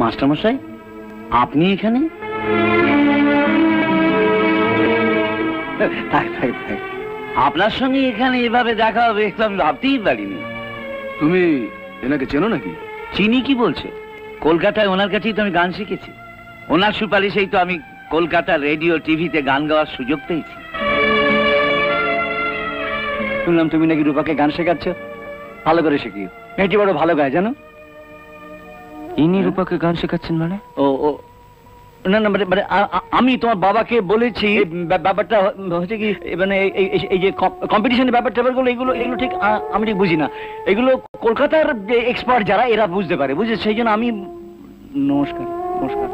মাস্টারমশাই, আপনি এখানে? আপনার সঙ্গে এখানে এভাবে দেখা হবে আমি ভাবতেই পারিনি। তুমি এনাকে চেনো নাকি? চিনি কি বলছে, কলকাতায় ওনার কাছেই তো আমি গান শিখেছি। ওনার সুপারিশেই তো আমি কলকাতার রেডিও টিভিতে গান গাওয়ার সুযোগ পেয়েছি। শুনলাম তুমি নাকি রূপাকে গান শেখাচ্ছ, ভালো করে শিখিও, মেয়েটি বড় ভালো গায় জানো। ইনি রূপাকে গান শেখাচ্ছেন মানে? ও ও না না, মানে আমি তোমার বাবাকে বলেছি ব্যাপারটা হচ্ছে কি, মানে এই যে কম্পিটিশনের ব্যাপারগুলো এগুলো এগুলো ঠিক আমি ঠিক বুঝি না। এগুলো কলকাতার যে এক্সপার্ট যারা এরা বুঝতে পারে, বুঝে সেই জন্য আমি। নমস্কার নমস্কার।